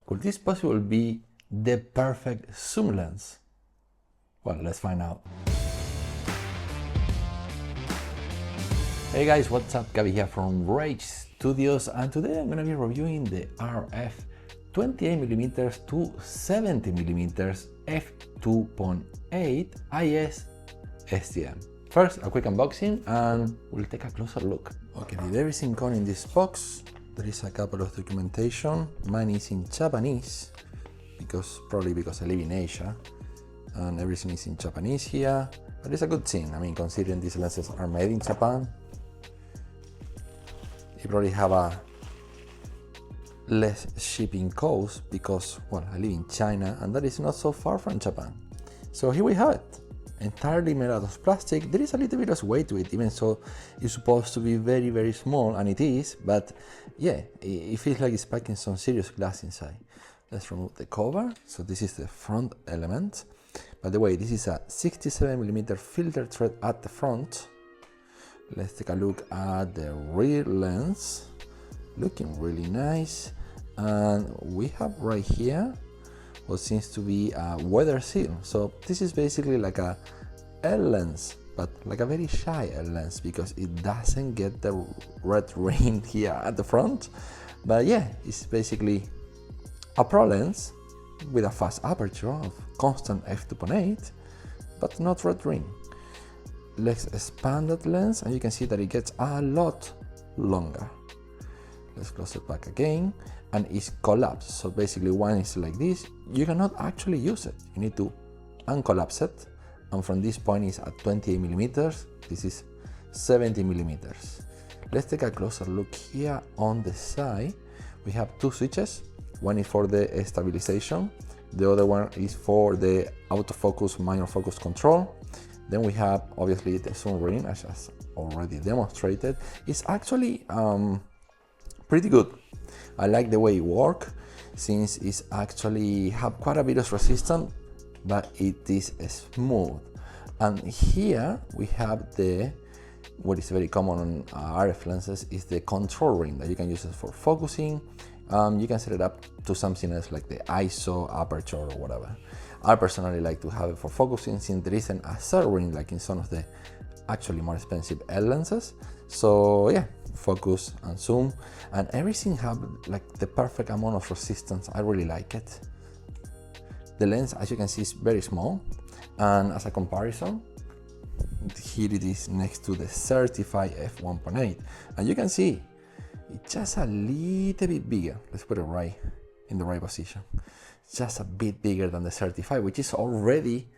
Could this possibly be the perfect zoom lens? Well, let's find out. Hey guys, what's up? Gabi here from Rage Studios, and today I'm going to be reviewing the RF 28mm to 70mm f2.8 IS STM. First, a quick unboxing and we'll take a closer look. Okay, with everything come in this box, there is a couple of documentation. Mine is in Japanese, probably because I live in Asia, and everything is in Japanese here. But it's a good thing, I mean, considering these lenses are made in Japan. You probably have a less shipping cost because, well, I live in China and that is not so far from Japan. So here we have it, entirely made out of plastic. There is a little bit of weight to it, even so it's supposed to be very, very small, and it is, but yeah, it feels like it's packing some serious glass inside. Let's remove the cover. So this is the front element. By the way, this is a 67mm filter thread at the front. Let's take a look at the rear lens, looking really nice. And we have right here what seems to be a weather seal. So this is basically like a L lens, but like a very shy L lens because it doesn't get the red ring here at the front. But yeah, it's basically a pro lens with a fast aperture of constant f2.8, but not red ring. Let's expand that lens and you can see that it gets a lot longer. Let's close it back again, and it's collapsed. So basically one is like this. You cannot actually use it. You need to uncollapse it. And from this point is at 28mm. This is 70mm. Let's take a closer look here on the side. We have two switches. One is for the stabilization. The other one is for the autofocus, minor focus control. Then we have obviously the zoom ring, as already demonstrated. It's actually pretty good. I like the way it works, since it's actually have quite a bit of resistance, but it is smooth. And here we have what is very common on RF lenses is the control ring that you can use it for focusing. You can set it up to something else like the ISO, aperture, or whatever. I personally like to have it for focusing, since there isn't a third ring like in some of the actually more expensive L lenses. So yeah, focus and zoom, and everything have like the perfect amount of resistance. I really like it. The lens, as you can see, is very small, and as a comparison, here it is next to the certified f1.8, and you can see it's just a little bit bigger. Let's put it right in the right position. It's just a bit bigger than the certified, which is already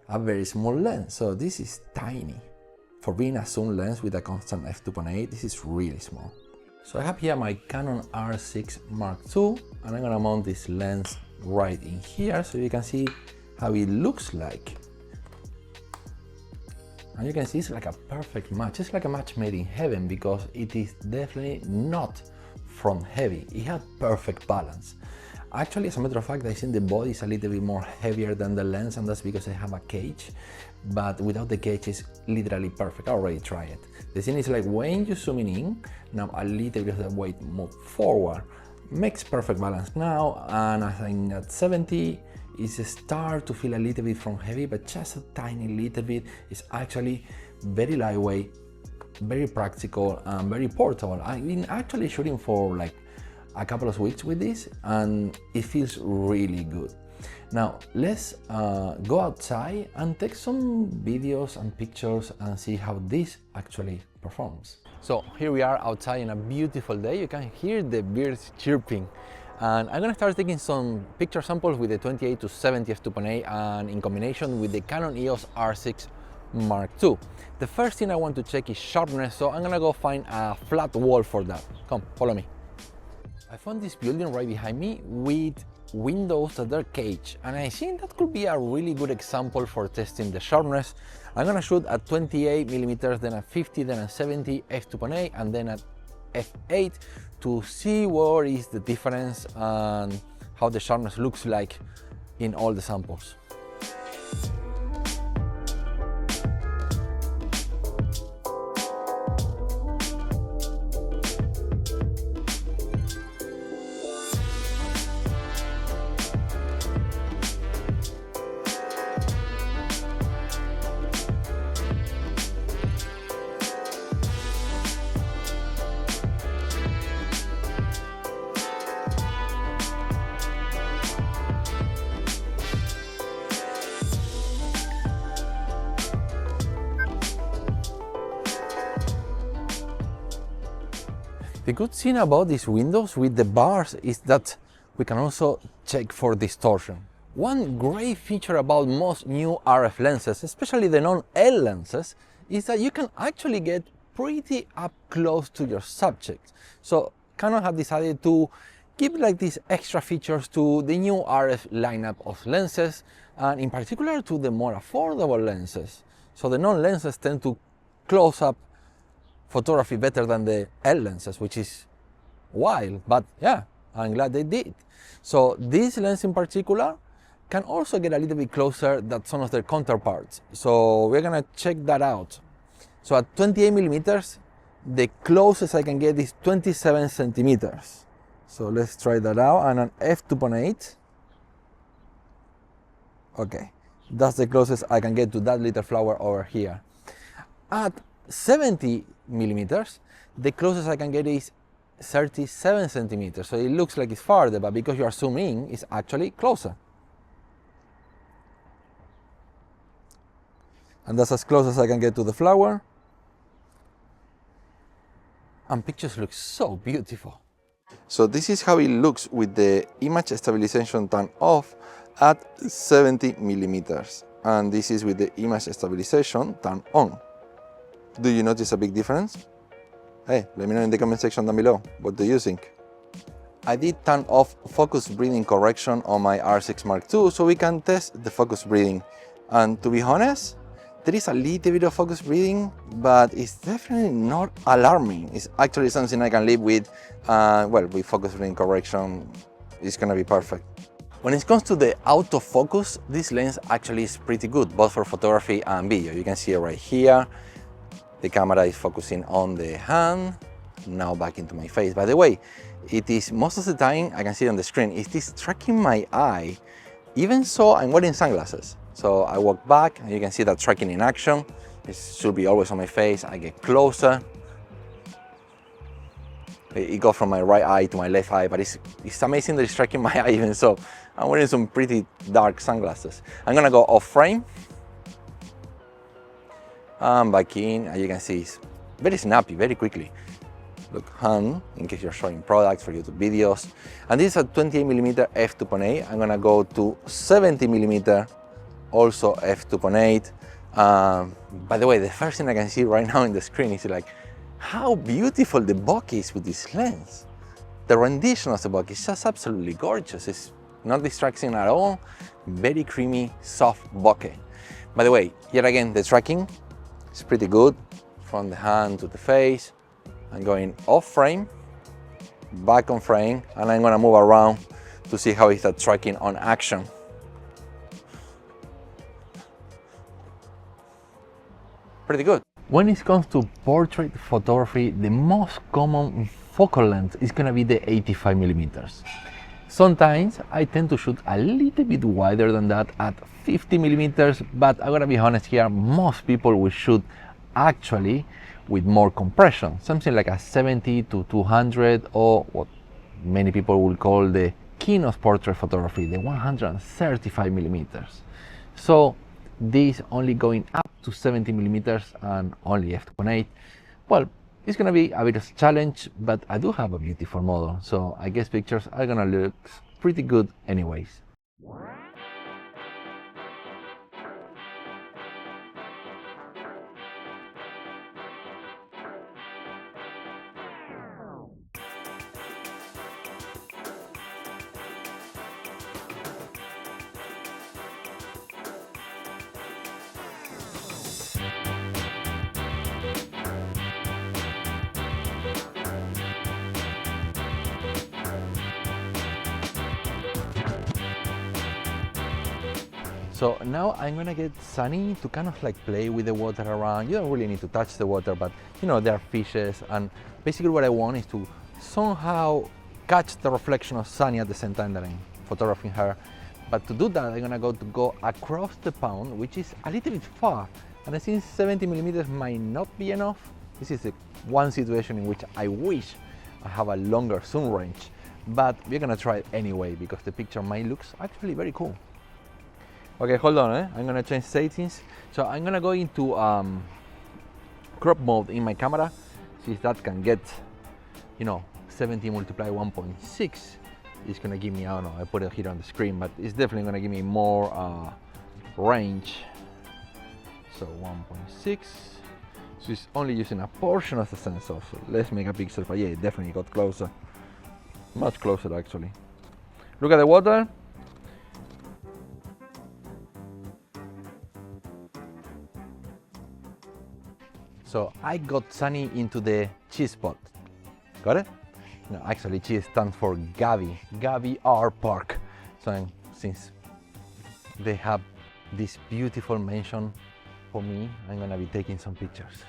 a very small lens. So this is tiny. For being a zoom lens with a constant f2.8, this is really small. So I have here my Canon R6 MII, and I'm gonna mount this lens right in here so you can see how it looks like. And you can see it's like a perfect match. It's like a match made in heaven, because it is definitely not from heavy. It has perfect balance. Actually, as a matter of fact, I think the body is a little bit more heavier than the lens, and that's because I have a cage. But without the cage, it's literally perfect. I already tried it. The thing is, like, when you zooming in, now a little bit of the weight move forward, makes perfect balance now. And I think at 70, it start to feel a little bit from heavy, but just a tiny little bit. It's actually very lightweight, very practical, and very portable. I've been actually shooting for like a couple of weeks with this, and it feels really good. Now let's go outside and take some videos and pictures and see how this actually performs. So here we are outside in a beautiful day. You can hear the birds chirping, and I'm gonna start taking some picture samples with the 28 to 70 f2.8 and in combination with the Canon EOS R6 MII. The first thing I want to check is sharpness, so I'm gonna go find a flat wall for that. Come, follow me. I found this building right behind me with windows that are caged, and I think that could be a really good example for testing the sharpness. I'm gonna shoot at 28mm, then at 50, then at 70 f2.8, and then at f8 to see what is the difference and how the sharpness looks like in all the samples. The good thing about these windows with the bars is that we can also check for distortion. One great feature about most new RF lenses, especially the non-L lenses, is that you can actually get pretty up close to your subject. So Canon have decided to give like these extra features to the new RF lineup of lenses, and in particular to the more affordable lenses. So the non-lenses tend to close up photography better than the L lenses, which is wild, but yeah, I'm glad they did. So this lens in particular can also get a little bit closer than some of their counterparts. So we're gonna check that out. So at 28 millimeters, the closest I can get is 27 centimeters. So let's try that out, and on f2.8, okay, that's the closest I can get to that little flower over here. At 70 millimeters, the closest I can get is 37 centimeters. So it looks like it's farther, but because you are zooming in, it's actually closer. And that's as close as I can get to the flower. And pictures look so beautiful. So this is how it looks with the image stabilization turned off at 70 millimeters. And this is with the image stabilization turned on. Do you notice a big difference? Hey, let me know in the comment section down below. What do you think? I did turn off focus breathing correction on my R6 Mark II so we can test the focus breathing. And to be honest, there is a little bit of focus breathing, but it's definitely not alarming. It's actually something I can live with. Well, with focus breathing correction, it's gonna be perfect. When it comes to the autofocus, this lens actually is pretty good, both for photography and video. You can see it right here. The camera is focusing on the hand, now back into my face. By the way, it is most of the time, I can see it on the screen, it is tracking my eye. Even so, I'm wearing sunglasses. So I walk back and you can see that tracking in action. It should be always on my face. I get closer. It goes from my right eye to my left eye, but it's amazing that it's tracking my eye even so. I'm wearing some pretty dark sunglasses. I'm gonna go off frame. And back in, and you can see it's very snappy, very quickly. Look, hand, in case you're showing products for YouTube videos. And this is a 28mm f2.8. I'm gonna go to 70mm, also f2.8. By the way, the first thing I can see right now in the screen is like how beautiful the bokeh is with this lens. The rendition of the bokeh is just absolutely gorgeous. It's not distracting at all. Very creamy, soft bokeh. By the way, yet again, the tracking is pretty good. From the hand to the face. I'm going off frame, back on frame, and I'm gonna move around to see how is that tracking on action. Pretty good. When it comes to portrait photography, the most common focal length is gonna be the 85mm. Sometimes I tend to shoot a little bit wider than that at 50mm, but I'm gonna be honest here, most people will shoot actually with more compression, something like a 70 to 200, or what many people will call the king of portrait photography, the 135mm. So this only going up to 70mm and only f2.8. Well, it's gonna be a bit of a challenge, but I do have a beautiful model, so I guess pictures are gonna look pretty good anyways. So now I'm gonna get Sunny to kind of like play with the water around. You don't really need to touch the water, but you know, there are fishes, and basically what I want is to somehow catch the reflection of Sunny at the same time that I'm photographing her. But to do that, I'm gonna go across the pond, which is a little bit far. And I think 70mm might not be enough. This is the one situation in which I wish I have a longer zoom range, but we're gonna try it anyway because the picture might look actually very cool. Okay, hold on, I'm gonna change settings. So I'm gonna go into crop mode in my camera, see if that can get you know, 70 multiplied 1.6 is gonna give me, I don't know, I put it here on the screen, but it's definitely gonna give me more range. So 1.6, so it's only using a portion of the sensor, so less megapixels, but yeah, it definitely got closer, much closer actually. Look at the water. So I got Sunny into the cheese pot. Got it? No, actually cheese stands for Gavi R Park. So since they have this beautiful mansion for me, I'm gonna be taking some pictures.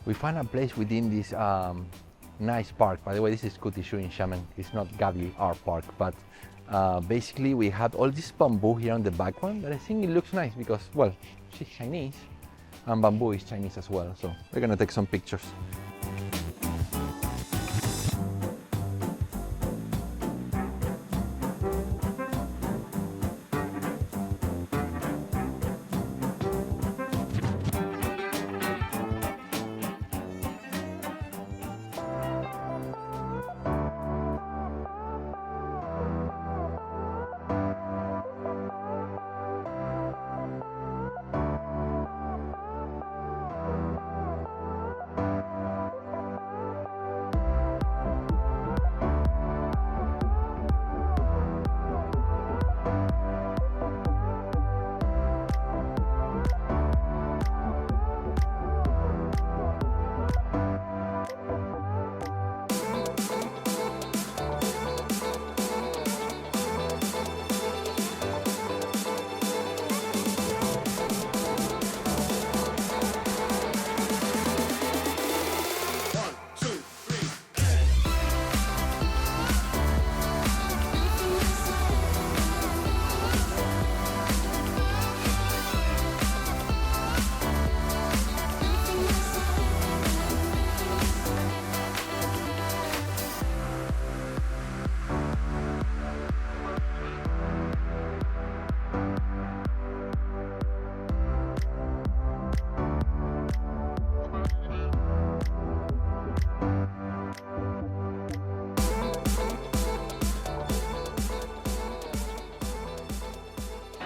We found a place within this nice park. By the way, this is Kutishu in Xiamen. It's not Gavi R Park, but basically we had all this bamboo here on the background that I think it looks nice because, well, she's Chinese and bamboo is Chinese as well. So we're gonna take some pictures.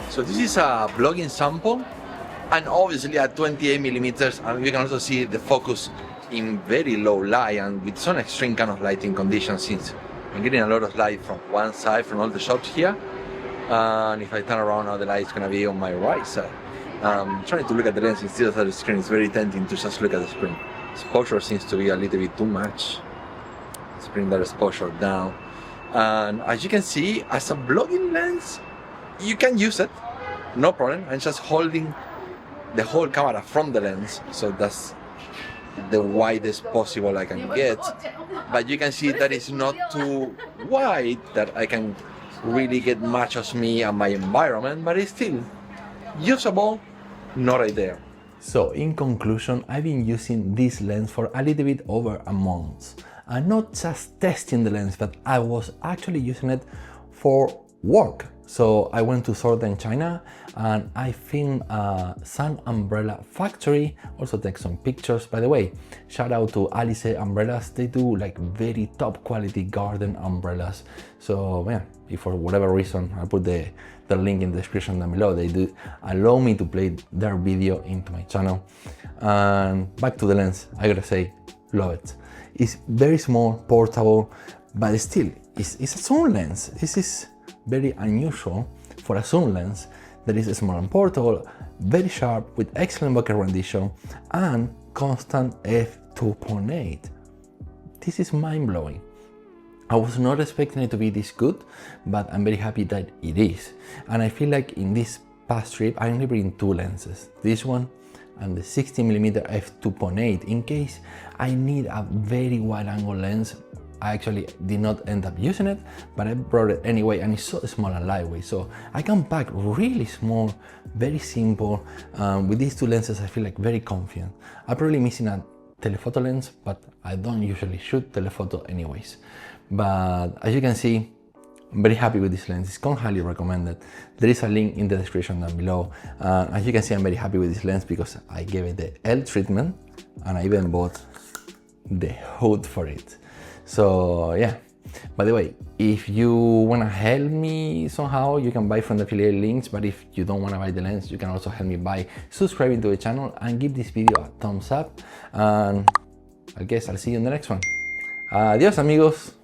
So this is a vlogging sample, and obviously at 28 millimeters, and you can also see the focus in very low light and with some extreme kind of lighting conditions, since I'm getting a lot of light from one side from all the shots here, and if I turn around now the light is going to be on my right side. Trying to look at the lens instead of the screen is very tempting to just look at the screen. Exposure seems to be a little bit too much. Let's bring that exposure down, and as you can see, as a vlogging lens, you can use it, no problem. I'm just holding the whole camera from the lens, so that's the widest possible I can get. But you can see that it's not too wide that I can really get much of me and my environment, but it's still usable, not right there. So in conclusion, I've been using this lens for a little bit over a month, and not just testing the lens, but I was actually using it for work. So I went to southern China and I filmed a sun umbrella factory, also take some pictures. By the way, shout out to Alice Umbrellas, they do like very top quality garden umbrellas. So yeah, if for whatever reason, I'll put the link in the description down below, they do allow me to play their video into my channel. And back to the lens, I gotta say, love it. It's very small, portable, but still, it's a zoom lens. This is very unusual for a zoom lens that is small and portable, very sharp with excellent bokeh rendition and constant f2.8. This is mind-blowing. I was not expecting it to be this good, but I'm very happy that it is. And I feel like in this past trip I only bring two lenses, this one and the 60mm f2.8, in case I need a very wide angle lens. I actually did not end up using it, but I brought it anyway, and it's so small and lightweight, so I can pack really small, very simple. With these two lenses I feel like very confident. I'm probably missing a telephoto lens, but I don't usually shoot telephoto anyways. But as you can see, I'm very happy with this lens. It's highly recommended. There is a link in the description down below. As you can see, I'm very happy with this lens because I gave it the L treatment and I even bought the hood for it. So yeah. By the way, if you want to help me somehow, you can buy from the affiliate links, but if you don't want to buy the lens, you can also help me by subscribing to the channel and give this video a thumbs up. And I guess I'll see you in the next one. Adios amigos.